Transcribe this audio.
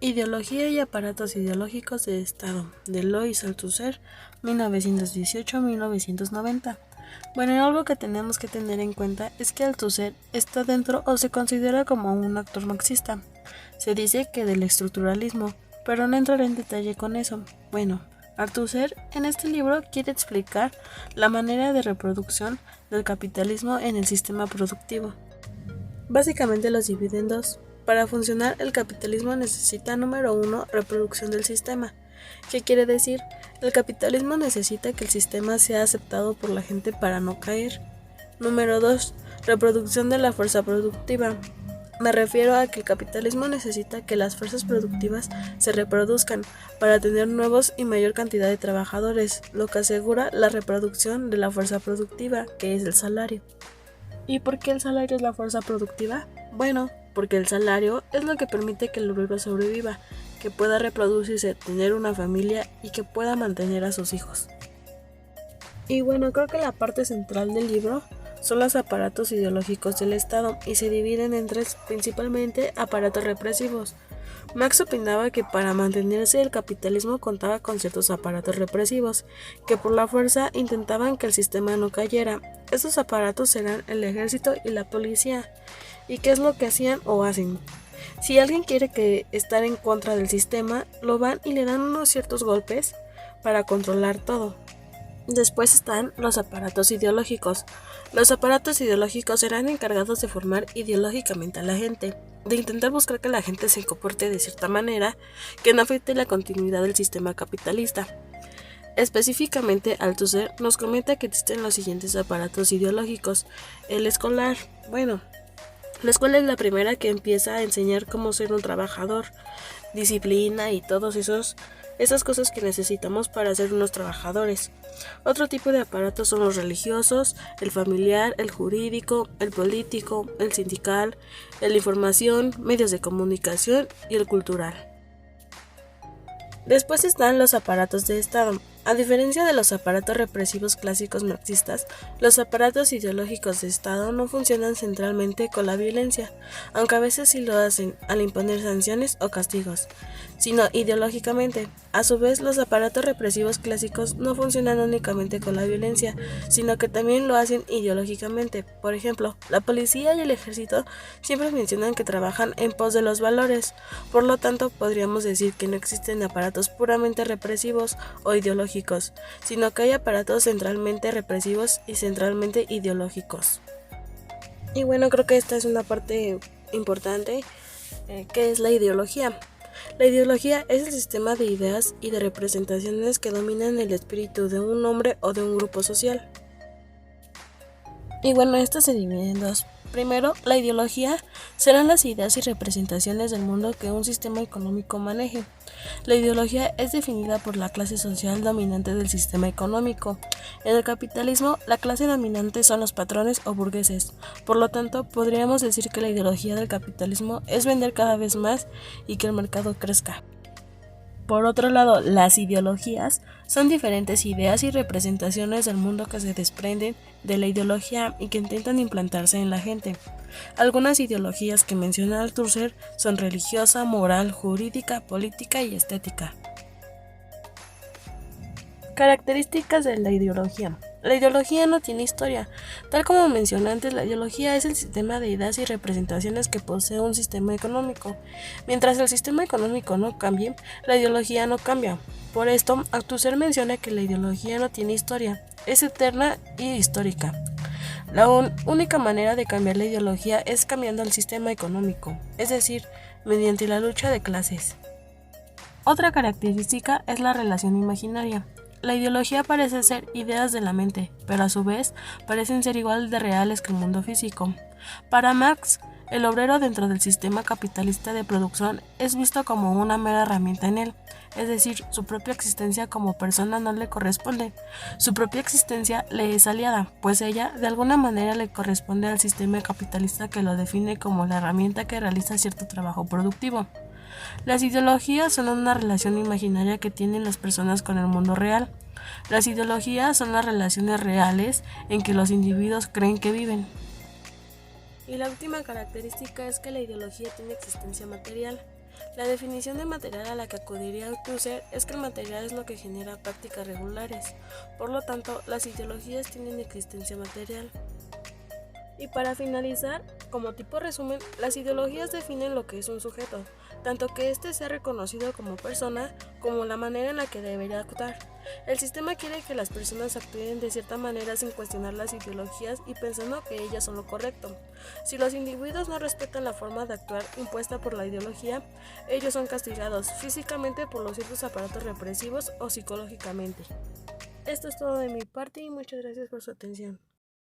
Ideología y aparatos ideológicos de Estado, de Lois Althusser, 1918-1990. Bueno, algo que tenemos que tener en cuenta es que Althusser está dentro o se considera como un actor marxista. Se dice que del estructuralismo, pero no entraré en detalle con eso. Bueno, Althusser en este libro quiere explicar la manera de reproducción del capitalismo en el sistema productivo. Básicamente los divide en dos. Para funcionar, el capitalismo necesita, número 1, reproducción del sistema. ¿Qué quiere decir? El capitalismo necesita que el sistema sea aceptado por la gente para no caer. Número 2, reproducción de la fuerza productiva. Me refiero a que el capitalismo necesita que las fuerzas productivas se reproduzcan para tener nuevos y mayor cantidad de trabajadores, lo que asegura la reproducción de la fuerza productiva, que es el salario. ¿Y por qué el salario es la fuerza productiva? Bueno, porque el salario es lo que permite que el obrero sobreviva, que pueda reproducirse, tener una familia y que pueda mantener a sus hijos. Y bueno, creo que la parte central del libro son los aparatos ideológicos del Estado y se dividen en tres, principalmente aparatos represivos. Marx opinaba que para mantenerse el capitalismo contaba con ciertos aparatos represivos, que por la fuerza intentaban que el sistema no cayera. Estos aparatos eran el ejército y la policía. ¿Y qué es lo que hacían o hacen? Si alguien quiere estar en contra del sistema, lo van y le dan unos ciertos golpes para controlar todo. Después están los aparatos ideológicos. Los aparatos ideológicos serán encargados de formar ideológicamente a la gente, de intentar buscar que la gente se comporte de cierta manera que no afecte la continuidad del sistema capitalista. Específicamente, Althusser nos comenta que existen los siguientes aparatos ideológicos. El escolar, la escuela es la primera que empieza a enseñar cómo ser un trabajador, disciplina y todas esas cosas que necesitamos para ser unos trabajadores. Otro tipo de aparatos son los religiosos, el familiar, el jurídico, el político, el sindical, el de información, medios de comunicación y el cultural. Después están los aparatos de Estado. A diferencia de los aparatos represivos clásicos marxistas, los aparatos ideológicos de Estado no funcionan centralmente con la violencia, aunque a veces sí lo hacen al imponer sanciones o castigos, sino ideológicamente. A su vez, los aparatos represivos clásicos no funcionan únicamente con la violencia, sino que también lo hacen ideológicamente. Por ejemplo, la policía y el ejército siempre mencionan que trabajan en pos de los valores. Por lo tanto, podríamos decir que no existen aparatos puramente represivos o ideológicos, sino que hay aparatos centralmente represivos y centralmente ideológicos. Y bueno, creo que esta es una parte importante, que es la ideología. La ideología es el sistema de ideas y de representaciones que dominan el espíritu de un hombre o de un grupo social. Y bueno, esto se divide en dos. Primero, la ideología serán las ideas y representaciones del mundo que un sistema económico maneje. La ideología es definida por la clase social dominante del sistema económico. En el capitalismo, la clase dominante son los patrones o burgueses. Por lo tanto, podríamos decir que la ideología del capitalismo es vender cada vez más y que el mercado crezca. Por otro lado, las ideologías son diferentes ideas y representaciones del mundo que se desprenden de la ideología y que intentan implantarse en la gente. Algunas ideologías que menciona Althusser son religiosa, moral, jurídica, política y estética. Características de la ideología. La ideología no tiene historia. Tal como mencioné antes, la ideología es el sistema de ideas y representaciones que posee un sistema económico. Mientras el sistema económico no cambie, la ideología no cambia. Por esto, Althusser menciona que la ideología no tiene historia, es eterna y histórica. La única manera de cambiar la ideología es cambiando el sistema económico, es decir, mediante la lucha de clases. Otra característica es la relación imaginaria. La ideología parece ser ideas de la mente, pero a su vez parecen ser igual de reales que el mundo físico. Para Marx, el obrero dentro del sistema capitalista de producción es visto como una mera herramienta en él, es decir, su propia existencia como persona no le corresponde. Su propia existencia le es aliada, pues ella de alguna manera le corresponde al sistema capitalista que lo define como la herramienta que realiza cierto trabajo productivo. Las ideologías son una relación imaginaria que tienen las personas con el mundo real. Las ideologías son las relaciones reales en que los individuos creen que viven. Y la última característica es que la ideología tiene existencia material. La definición de material a la que acudiría Althusser es que el material es lo que genera prácticas regulares, por lo tanto, las ideologías tienen existencia material. Y para finalizar, como tipo resumen, las ideologías definen lo que es un sujeto, tanto que éste sea reconocido como persona, como la manera en la que debería actuar. El sistema quiere que las personas actúen de cierta manera sin cuestionar las ideologías y pensando que ellas son lo correcto. Si los individuos no respetan la forma de actuar impuesta por la ideología, ellos son castigados físicamente por los ciertos aparatos represivos o psicológicamente. Esto es todo de mi parte y muchas gracias por su atención.